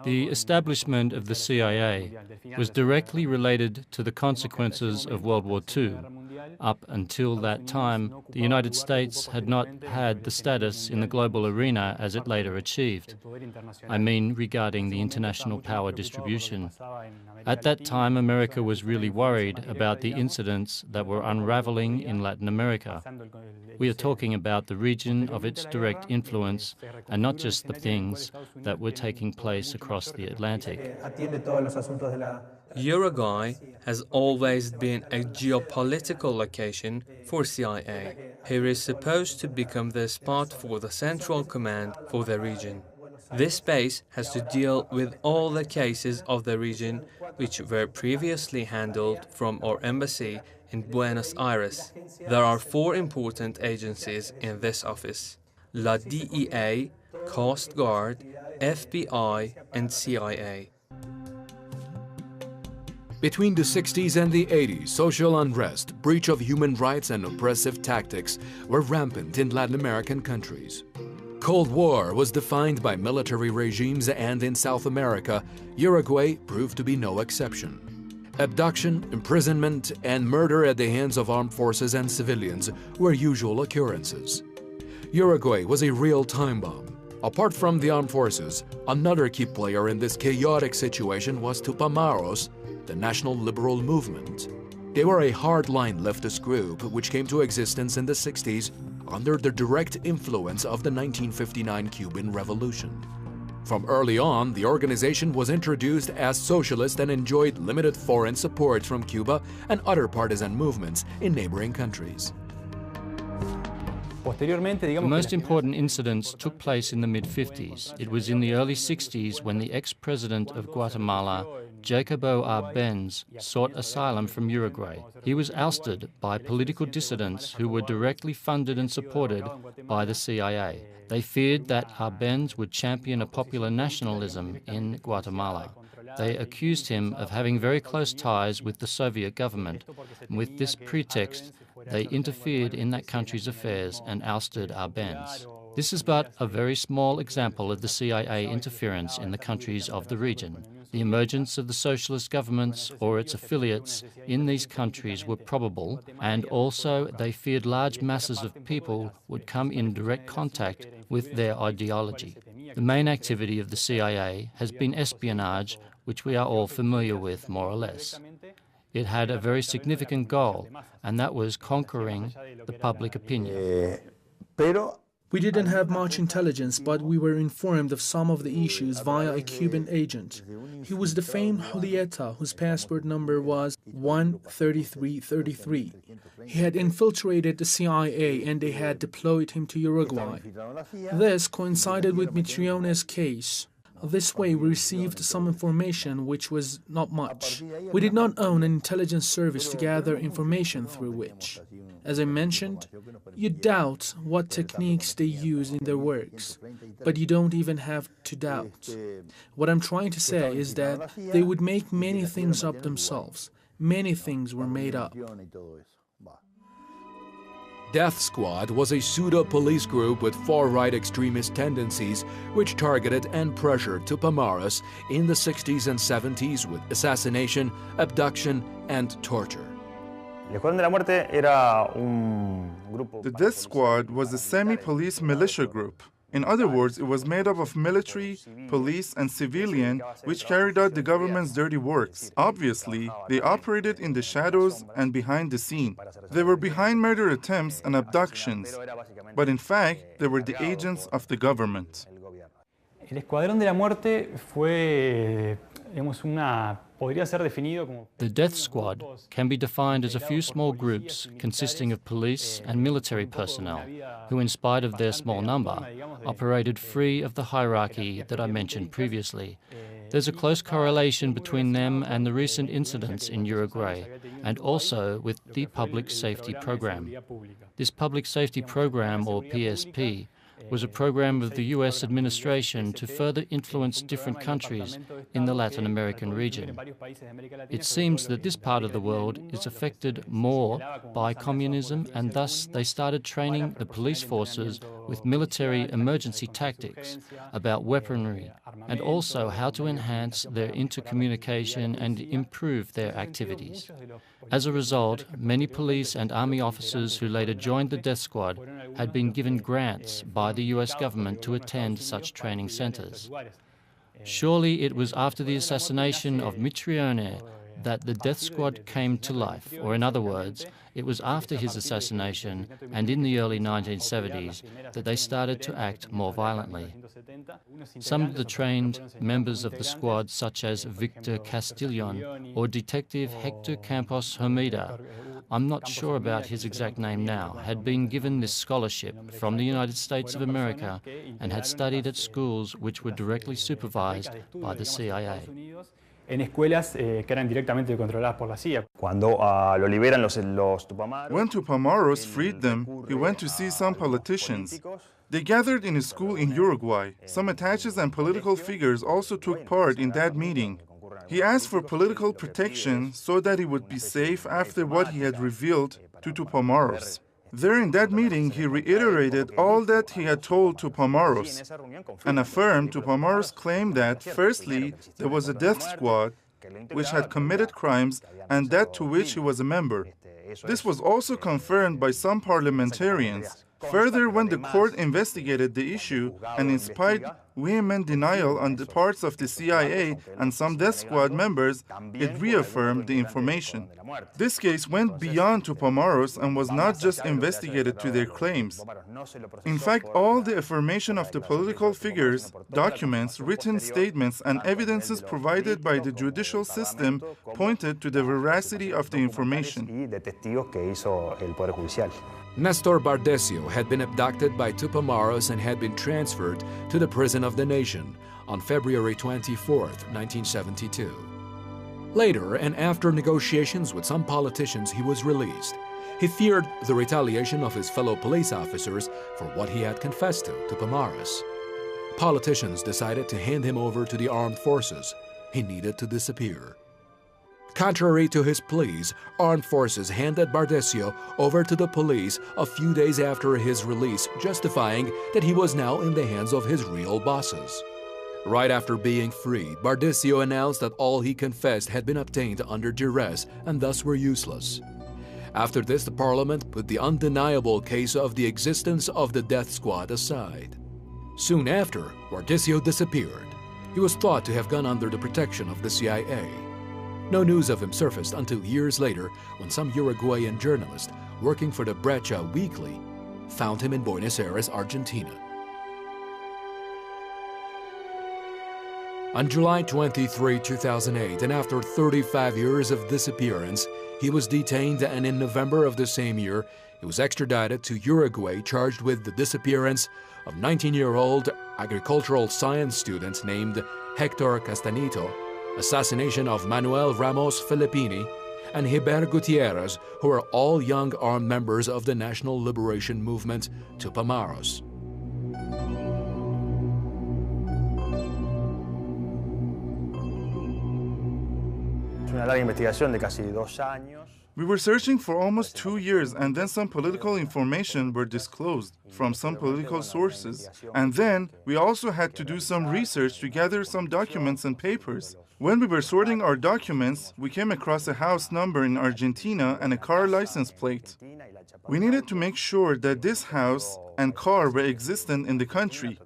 The establishment of the CIA was directly related to the consequences of World War II. Up until that time, the United States had not had the status in the global arena as it later achieved. I mean, regarding the international power distribution. At that time, America was really worried about the incidents that were unraveling in Latin America. We are talking about the region of its direct influence and not just the things that were taking place across the Atlantic. Uruguay has always been a geopolitical location for CIA. Here is supposed to become the spot for the central command for the region. This space has to deal with all the cases of the region which were previously handled from our embassy in Buenos Aires. There are 4 important agencies in this office: La DEA, Coast Guard, FBI, and CIA. Between the 60s and the 80s, social unrest, breach of human rights, and oppressive tactics were rampant in Latin American countries. Cold War was defined by military regimes, and in South America, Uruguay proved to be no exception. Abduction, imprisonment, and murder at the hands of armed forces and civilians were usual occurrences. Uruguay was a real time bomb. Apart from the armed forces, another key player in this chaotic situation was Tupamaros, the National Liberal Movement. They were a hardline leftist group which came to existence in the 60s under the direct influence of the 1959 Cuban Revolution. From early on, the organization was introduced as socialist and enjoyed limited foreign support from Cuba and other partisan movements in neighboring countries. The most important incidents took place in the mid-50s. It was in the early 60s when the ex-president of Guatemala, Jacobo Arbenz, sought asylum from Uruguay. He was ousted by political dissidents who were directly funded and supported by the CIA. They feared that Arbenz would champion a popular nationalism in Guatemala. They accused him of having very close ties with the Soviet government, and with this pretext, they interfered in that country's affairs and ousted Arbenz. This is but a very small example of the CIA interference in the countries of the region. The emergence of the socialist governments or its affiliates in these countries were probable, and also they feared large masses of people would come in direct contact with their ideology. The main activity of the CIA has been espionage, which we are all familiar with, more or less. It had a very significant goal, and that was conquering the public opinion. We didn't have much intelligence, but we were informed of some of the issues via a Cuban agent. He was the famed Julieta, whose passport number was 13333. He had infiltrated the CIA and they had deployed him to Uruguay. This coincided with Mitrione's case. This way we received some information which was not much. We did not own an intelligence service to gather information through which. As I mentioned, you doubt what techniques they use in their works, but you don't even have to doubt. What I'm trying to say is that they would make many things up themselves. Many things were made up. Death Squad was a pseudo-police group with far-right extremist tendencies which targeted and pressured Tupamaros in the 60s and 70s with assassination, abduction, and torture. The Death Squad was a semi-police militia group. In other words, it was made up of military, police, and civilian, which carried out the government's dirty works. Obviously, they operated in the shadows and behind the scene. They were behind murder attempts and abductions, but in fact, they were the agents of the government. El Escuadrón de la Muerte fue, The Death Squad can be defined as a few small groups consisting of police and military personnel who, in spite of their small number, operated free of the hierarchy that I mentioned previously. There's a close correlation between them and the recent incidents in Uruguay, and also with the Public Safety Program. This Public Safety Program, or PSP, was a program of the US administration to further influence different countries in the Latin American region. It seems that this part of the world is affected more by communism, and thus they started training the police forces with military emergency tactics about weaponry and also how to enhance their intercommunication and improve their activities. As a result, many police and army officers who later joined the death squad had been given grants by the US government to attend such training centers. Surely it was after the assassination of Mitrione that the death squad came to life, or in other words, it was after his assassination and in the early 1970s that they started to act more violently. Some of the trained members of the squad, such as Victor Castillon or Detective Hector Campos Hermida, I'm not sure about his exact name now, had been given this scholarship from the United States of America and had studied at schools which were directly supervised by the CIA. En escuelas que eran directamente controladas por la CIA. Cuando lo liberan los Tupamaros. When Tupamaros freed them, he went to see some politicians. They gathered in a school in Uruguay. Some attaches and political figures also took part in that meeting. He asked for political protection so that he would be safe after what he had revealed to Tupamaros. There in that meeting, he reiterated all that he had told Tupamaros and affirmed Tupamaros' claim that, firstly, there was a death squad which had committed crimes and that to which he was a member. This was also confirmed by some parliamentarians. Further, when the court investigated the issue, and in spite vehement denial on the parts of the CIA and some death squad members, it reaffirmed the information. This case went beyond Tupamaros and was not just investigated to their claims. In fact, all the affirmation of the political figures, documents, written statements, and evidences provided by the judicial system pointed to the veracity of the information. Nestor Bardesio had been abducted by Tupamaros and had been transferred to the prison of the nation on February 24, 1972. Later, and after negotiations with some politicians, he was released. He feared the retaliation of his fellow police officers for what he had confessed to Tupamaros. Politicians decided to hand him over to the armed forces. He needed to disappear. Contrary to his pleas, armed forces handed Bardesio over to the police a few days after his release, justifying that he was now in the hands of his real bosses. Right after being freed, Bardesio announced that all he confessed had been obtained under duress and thus were useless. After this, the parliament put the undeniable case of the existence of the death squad aside. Soon after, Bardesio disappeared. He was thought to have gone under the protection of the CIA. No news of him surfaced until years later when some Uruguayan journalist working for the Brecha Weekly found him in Buenos Aires, Argentina. On July 23, 2008, and after 35 years of disappearance, he was detained, and in November of the same year, he was extradited to Uruguay charged with the disappearance of 19-year-old agricultural science student named Hector Castanito, assassination of Manuel Ramos Filippini, and Hiber Gutierrez, who are all young armed members of the National Liberation Movement, Tupamaros. We were searching for almost 2 years, and then some political information were disclosed from some political sources. And then we also had to do some research to gather some documents and papers. When we were sorting our documents, we came across a house number in Argentina and a car license plate. We needed to make sure that this house and car were existent in the country.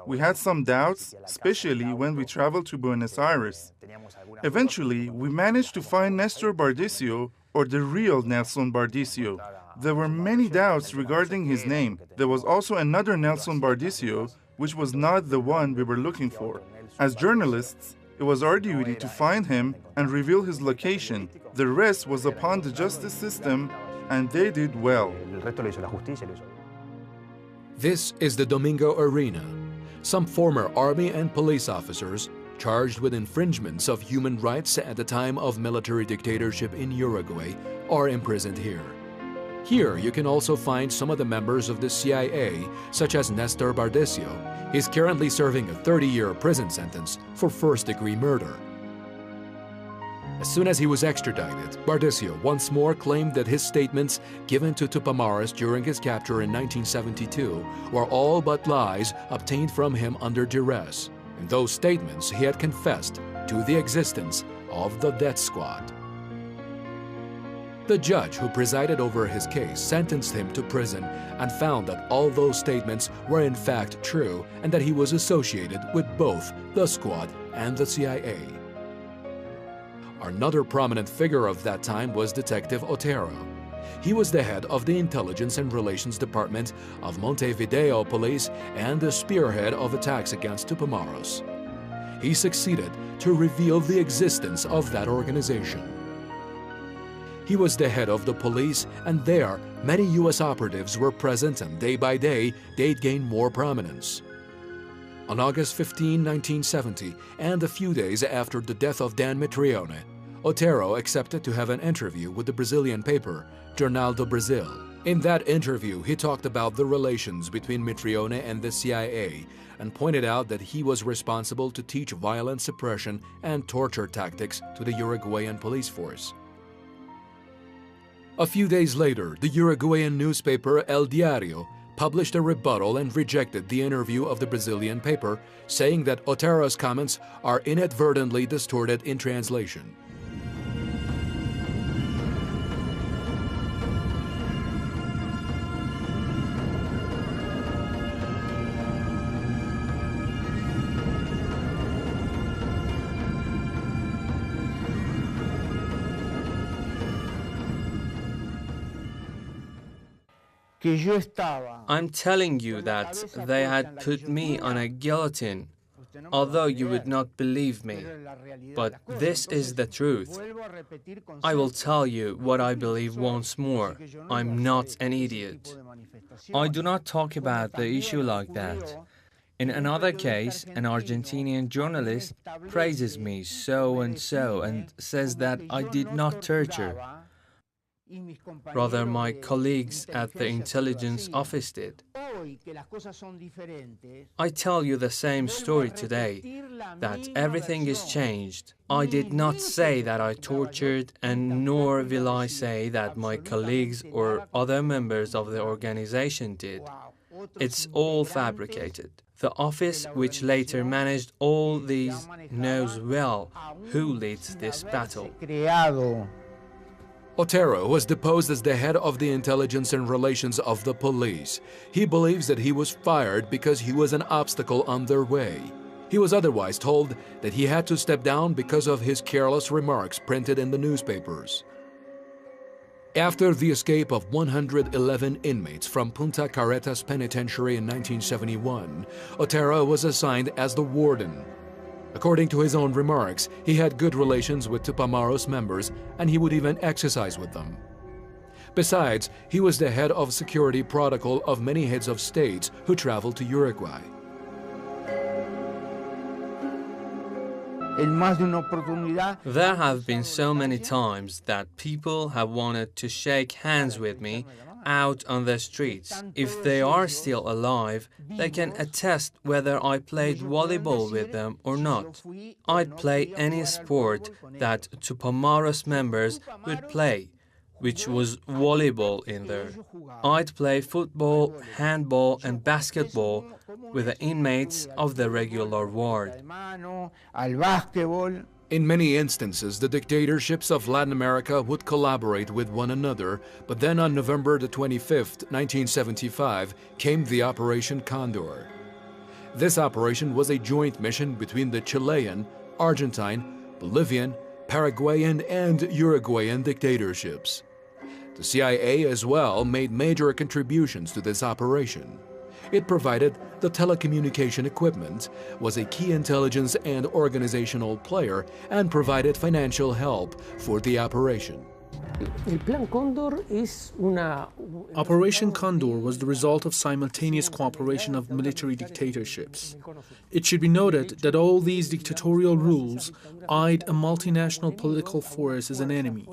We had some doubts, especially when we traveled to Buenos Aires. Eventually, we managed to find Nestor Bardesio, or the real Nelson Bardesio. There were many doubts regarding his name. There was also another Nelson Bardesio, which was not the one we were looking for. As journalists, it was our duty to find him and reveal his location. The rest was upon the justice system, and they did well. This is the Domingo Arena. Some former army and police officers charged with infringements of human rights at the time of military dictatorship in Uruguay are imprisoned here. Here you can also find some of the members of the CIA, such as Nestor Bardesio. He's currently serving a 30-year prison sentence for first-degree murder. As soon as he was extradited, Bardesio once more claimed that his statements given to Tupamaros during his capture in 1972 were all but lies obtained from him under duress. In those statements, he had confessed to the existence of the death squad. The judge who presided over his case sentenced him to prison and found that all those statements were in fact true and that he was associated with both the squad and the CIA. Another prominent figure of that time was Detective Otero. He was the head of the Intelligence and Relations Department of Montevideo Police and the spearhead of attacks against Tupamaros. He succeeded to reveal the existence of that organization. He was the head of the police, and there, many U.S. operatives were present, and day by day, they'd gain more prominence. On August 15, 1970, and a few days after the death of Dan Mitrione, Otero accepted to have an interview with the Brazilian paper, Jornal do Brasil. In that interview, he talked about the relations between Mitrione and the CIA, and pointed out that he was responsible to teach violent suppression and torture tactics to the Uruguayan police force. A few days later, the Uruguayan newspaper El Diario published a rebuttal and rejected the interview of the Brazilian paper, saying that Otero's comments are inadvertently distorted in translation. I'm telling you that they had put me on a guillotine, although you would not believe me. But this is the truth. I will tell you what I believe once more. I'm not an idiot. I do not talk about the issue like that. In another case, an Argentinian journalist praises me so and says that I did not torture. Rather, my colleagues at the intelligence office did. I tell you the same story today, that everything is changed. I did not say that I tortured, and nor will I say that my colleagues or other members of the organization did. It's all fabricated. The office, which later managed all these, knows well who leads this battle. Otero was deposed as the head of the intelligence and relations of the police. He believes that he was fired because he was an obstacle on their way. He was otherwise told that he had to step down because of his careless remarks printed in the newspapers. After the escape of 111 inmates from Punta Carretas Penitentiary in 1971, Otero was assigned as the warden. According to his own remarks, he had good relations with Tupamaros members and he would even exercise with them. Besides, he was the head of security protocol of many heads of states who traveled to Uruguay. There have been so many times that people have wanted to shake hands with me out on the streets. If they are still alive, they can attest whether I played volleyball with them or not. I'd play any sport that Tupamaros members would play, which was volleyball in there. I'd play football, handball, and basketball with the inmates of the regular ward. In many instances, the dictatorships of Latin America would collaborate with one another, but then on November the 25th, 1975, came the Operation Condor. This operation was a joint mission between the Chilean, Argentine, Bolivian, Paraguayan, and Uruguayan dictatorships. The CIA as well made major contributions to this operation. It provided the telecommunication equipment, was a key intelligence and organizational player, and provided financial help for the operation. Operation Condor was the result of simultaneous cooperation of military dictatorships. It should be noted that all these dictatorial rules eyed a multinational political force as an enemy.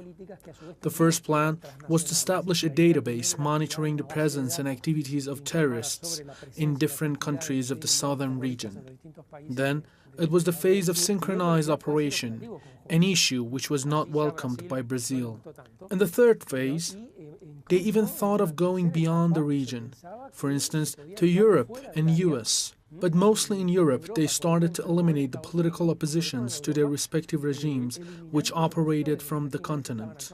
The first plan was to establish a database monitoring the presence and activities of terrorists in different countries of the southern region. Then, it was the phase of synchronized operation, an issue which was not welcomed by Brazil. In the third phase, they even thought of going beyond the region, for instance, to Europe and US. But mostly in Europe, they started to eliminate the political oppositions to their respective regimes which operated from the continent.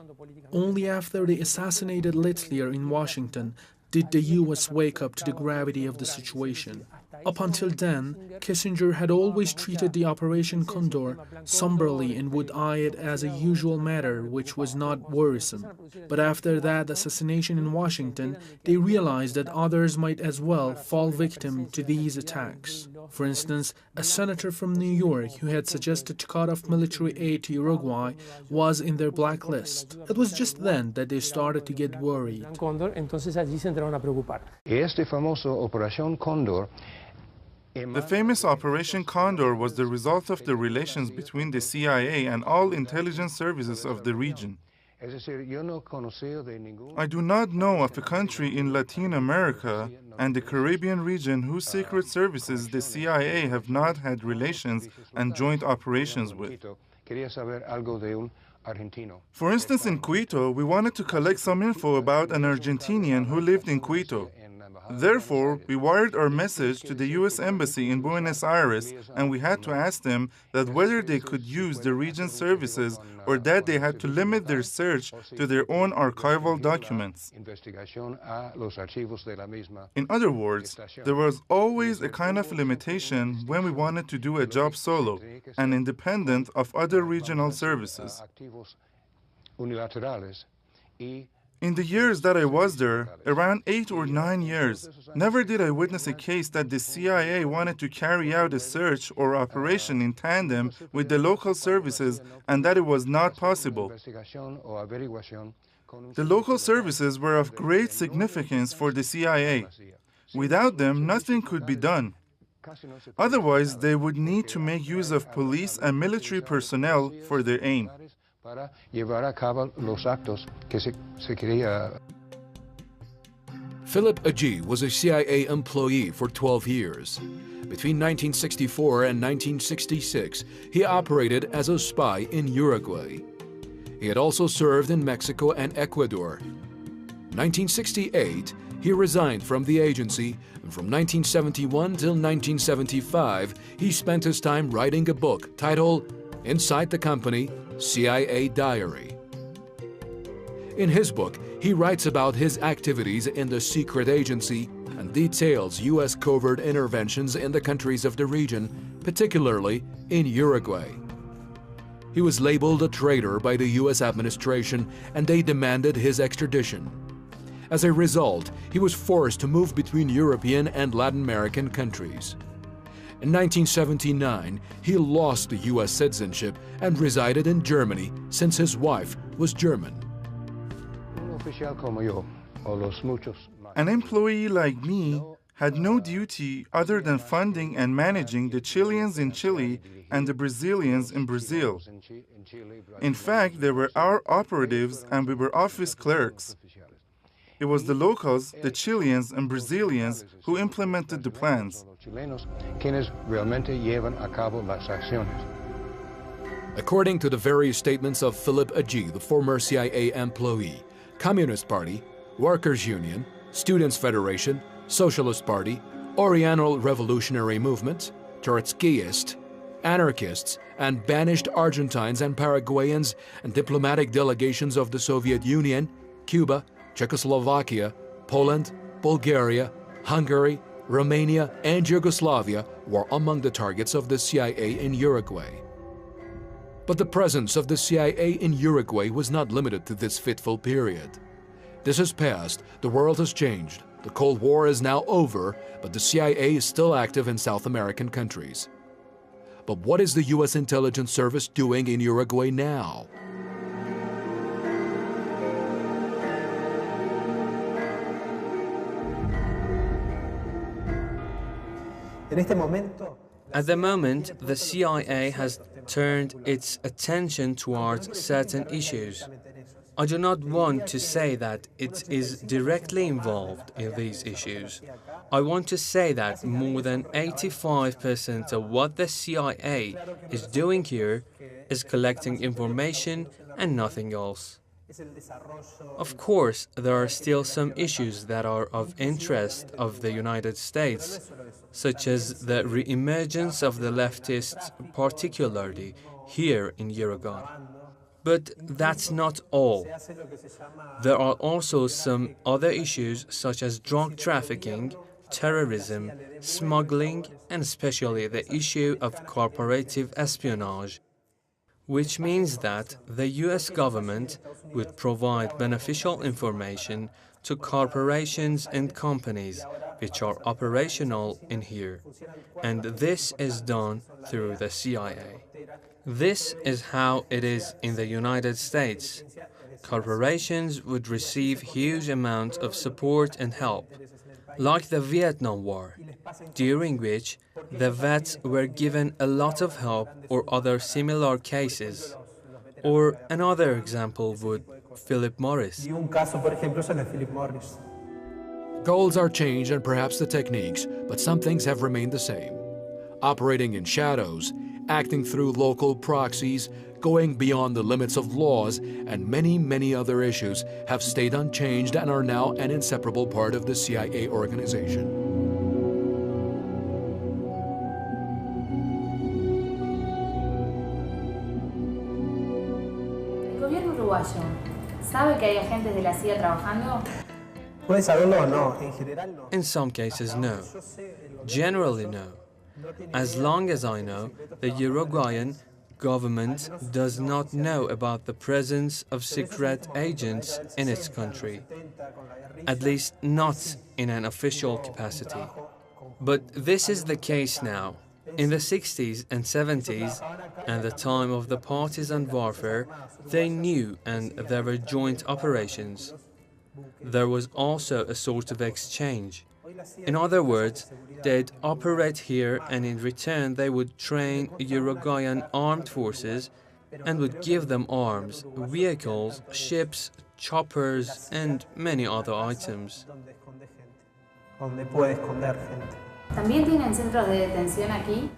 Only after they assassinated Littler in Washington did the US wake up to the gravity of the situation. Up until then, Kissinger had always treated the Operation Condor somberly and would eye it as a usual matter which was not worrisome. But after that assassination in Washington, they realized that others might as well fall victim to these attacks. For instance, a senator from New York who had suggested to cut off military aid to Uruguay was in their blacklist. It was just then that they started to get worried. The famous Operation Condor was the result of the relations between the CIA and all intelligence services of the region. I do not know of a country in Latin America and the Caribbean region whose secret services the CIA have not had relations and joint operations with. For instance, in Quito, we wanted to collect some info about an Argentinian who lived in Quito. Therefore, we wired our message to the U.S. Embassy in Buenos Aires, and we had to ask them that whether they could use the region's services or that they had to limit their search to their own archival documents. In other words, there was always a kind of limitation when we wanted to do a job solo and independent of other regional services. In the years that I was there, around 8 or 9 years, never did I witness a case that the CIA wanted to carry out a search or operation in tandem with the local services and that it was not possible. The local services were of great significance for the CIA. Without them, nothing could be done. Otherwise, they would need to make use of police and military personnel for their aim. Philip Agee was a CIA employee for 12 years. Between 1964 and 1966, he operated as a spy in Uruguay. He had also served in Mexico and Ecuador. In 1968, he resigned from the agency, and from 1971 till 1975, he spent his time writing a book titled Inside the Company, CIA Diary. In his book, he writes about his activities in the secret agency and details U.S. covert interventions in the countries of the region, particularly in Uruguay. He was labeled a traitor by the U.S. administration, and they demanded his extradition. As a result, he was forced to move between European and Latin American countries. In 1979, he lost the U.S. citizenship and resided in Germany since his wife was German. An employee like me had no duty other than funding and managing the Chileans in Chile and the Brazilians in Brazil. In fact, they were our operatives and we were office clerks. It was the locals, the Chileans and Brazilians, who implemented the plans. According to the various statements of Philip Agee, the former CIA employee, Communist Party, Workers' Union, Students' Federation, Socialist Party, Oriental Revolutionary Movement, Trotskyist, anarchists, and banished Argentines and Paraguayans and diplomatic delegations of the Soviet Union, Cuba, Czechoslovakia, Poland, Bulgaria, Hungary, Romania, and Yugoslavia were among the targets of the CIA in Uruguay. But the presence of the CIA in Uruguay was not limited to this fitful period. This has passed, the world has changed, the Cold War is now over, but the CIA is still active in South American countries. But what is the U.S. intelligence service doing in Uruguay now? At the moment, the CIA has turned its attention towards certain issues. I do not want to say that it is directly involved in these issues. I want to say that more than 85% of what the CIA is doing here is collecting information and nothing else. Of course, there are still some issues that are of interest of the United States, such as the re-emergence of the leftists, particularly here in Uruguay. But that's not all. There are also some other issues such as drug trafficking, terrorism, smuggling, and especially the issue of corporative espionage, which means that the US government would provide beneficial information to corporations and companies which are operational in here, and this is done through the CIA. This is how it is in the United States. Corporations would receive huge amounts of support and help, like the Vietnam War, during which the vets were given a lot of help, or other similar cases. Or another example would Philip Morris. Goals are changed and perhaps the techniques, but some things have remained the same. Operating in shadows, acting through local proxies, going beyond the limits of laws, and many, many other issues have stayed unchanged and are now an inseparable part of the CIA organization. ¿El gobierno uruguayo sabe que hay agentes de la CIA trabajando? In some cases, no. Generally, no. As long as I know, the Uruguayan government does not know about the presence of secret agents in its country, at least not in an official capacity. But this is the case now. In the 60s and 70s, and the time of the partisan warfare, they knew and there were joint operations. There was also a sort of exchange. In other words, they'd operate here and in return they would train Uruguayan armed forces and would give them arms, vehicles, ships, choppers, and many other items. ¿También tienen centros de detención aquí?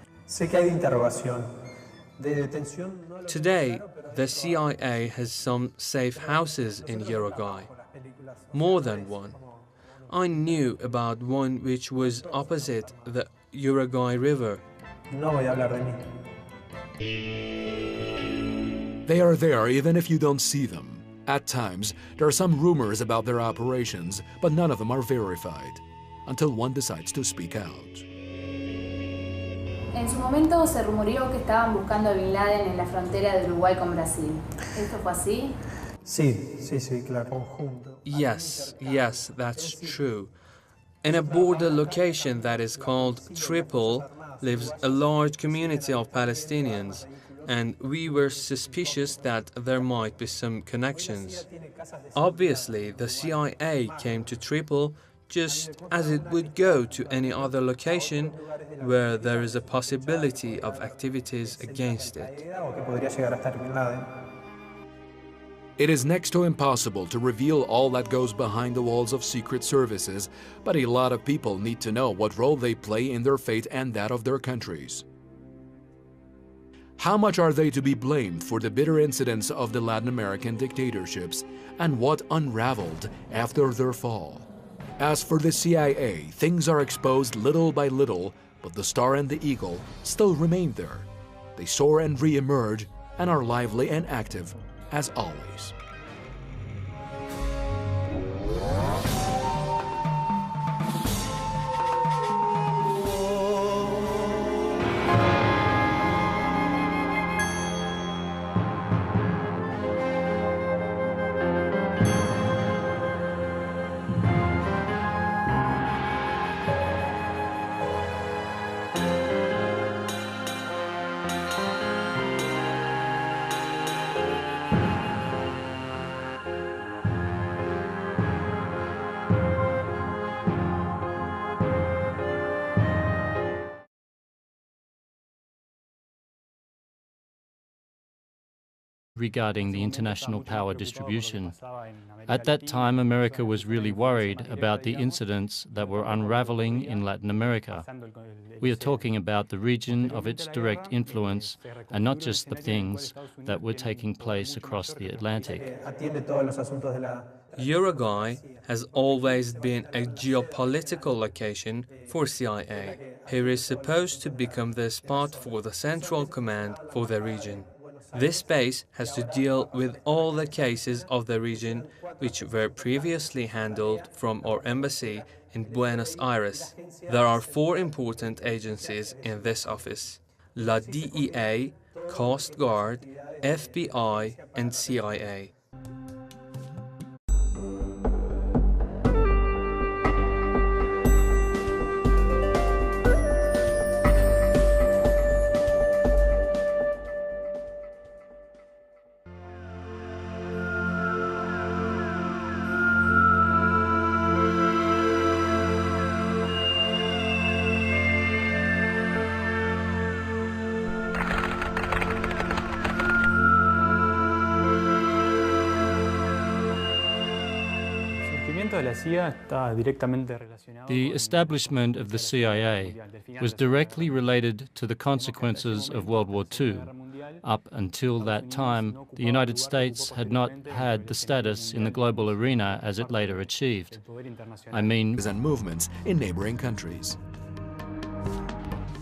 Today, the CIA has some safe houses in Uruguay. More than one. I knew about one which was opposite the Uruguay River. They are there even if you don't see them. At times, there are some rumors about their operations, but none of them are verified, until one decides to speak out. En su momento se rumoreó que estaban buscando a Bin Laden en la frontera de Uruguay con Brasil. ¿Esto fue así? Yes, that's true. In a border location that is called Tripoli lives a large community of Palestinians, and we were suspicious that there might be some connections. Obviously, the CIA came to Tripoli just as it would go to any other location where there is a possibility of activities against it. It is next to impossible to reveal all that goes behind the walls of secret services, but a lot of people need to know what role they play in their fate and that of their countries. How much are they to be blamed for the bitter incidents of the Latin American dictatorships, and what unraveled after their fall? As for the CIA, things are exposed little by little, but the Star and the Eagle still remain there. They soar and re-emerge and are lively and active as always. regarding the international power distribution. At that time, America was really worried about the incidents that were unraveling in Latin America. We are talking about the region of its direct influence and not just the things that were taking place across the Atlantic. Uruguay has always been a geopolitical location for CIA. Here is supposed to become the spot for the Central Command for the region. This base has to deal with all the cases of the region which were previously handled from our embassy in Buenos Aires. There are 4 important agencies in this office: La DEA, Coast Guard, FBI, and CIA. The establishment of the CIA was directly related to the consequences of World War II. Up until that time, the United States had not had the status in the global arena as it later achieved. I mean, and movements in neighboring countries.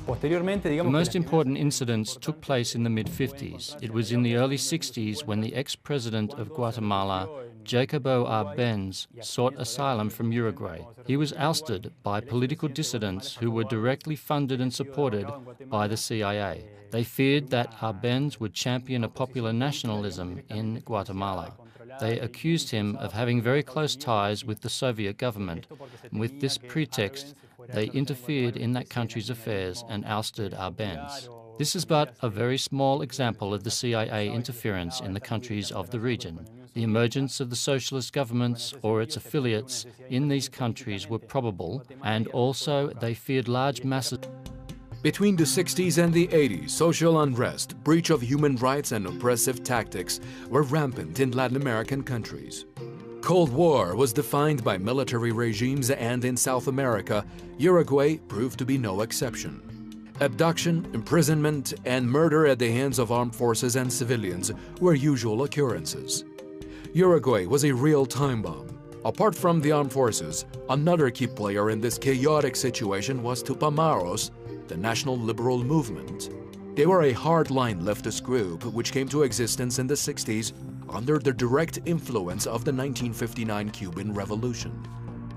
the most important incidents took place in the mid-50s. It was in the early 60s when the ex-president of Guatemala, Jacobo Arbenz, sought asylum from Uruguay. He was ousted by political dissidents who were directly funded and supported by the CIA. They feared that Arbenz would champion a popular nationalism in Guatemala. They accused him of having very close ties with the Soviet government. And with this pretext, they interfered in that country's affairs and ousted Arbenz. This is but a very small example of the CIA interference in the countries of the region. The emergence of the socialist governments or its affiliates in these countries were probable, and also they feared large masses. Between the 60s and the 80s, social unrest, breach of human rights, and oppressive tactics were rampant in Latin American countries. Cold War was defined by military regimes, and in South America, Uruguay proved to be no exception. Abduction, imprisonment, and murder at the hands of armed forces and civilians were usual occurrences. Uruguay was a real time bomb. Apart from the armed forces, another key player in this chaotic situation was Tupamaros, the National Liberal Movement. They were a hardline leftist group which came to existence in the 60s under the direct influence of the 1959 Cuban Revolution.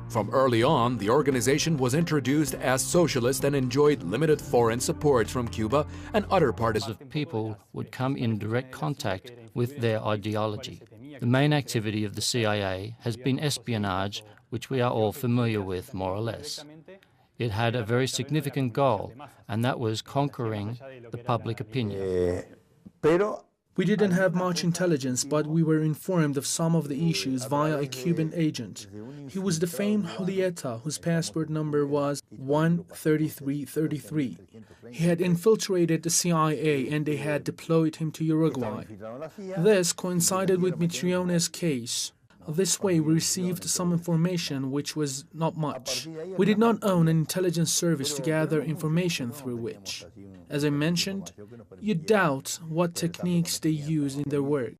From early on, the organization was introduced as socialist and enjoyed limited foreign support from Cuba and other parties. Of people would come in direct contact with their ideology. The main activity of the CIA has been espionage, which we are all familiar with, more or less. It had a very significant goal, and that was conquering the public opinion. We didn't have much intelligence, but we were informed of some of the issues via a Cuban agent. He was the famed Julieta, whose passport number was 13333. He had infiltrated the CIA and they had deployed him to Uruguay. This coincided with Mitrione's case. This way we received some information which was not much. We did not own an intelligence service to gather information through which, as I mentioned, you doubt what techniques they use in their work.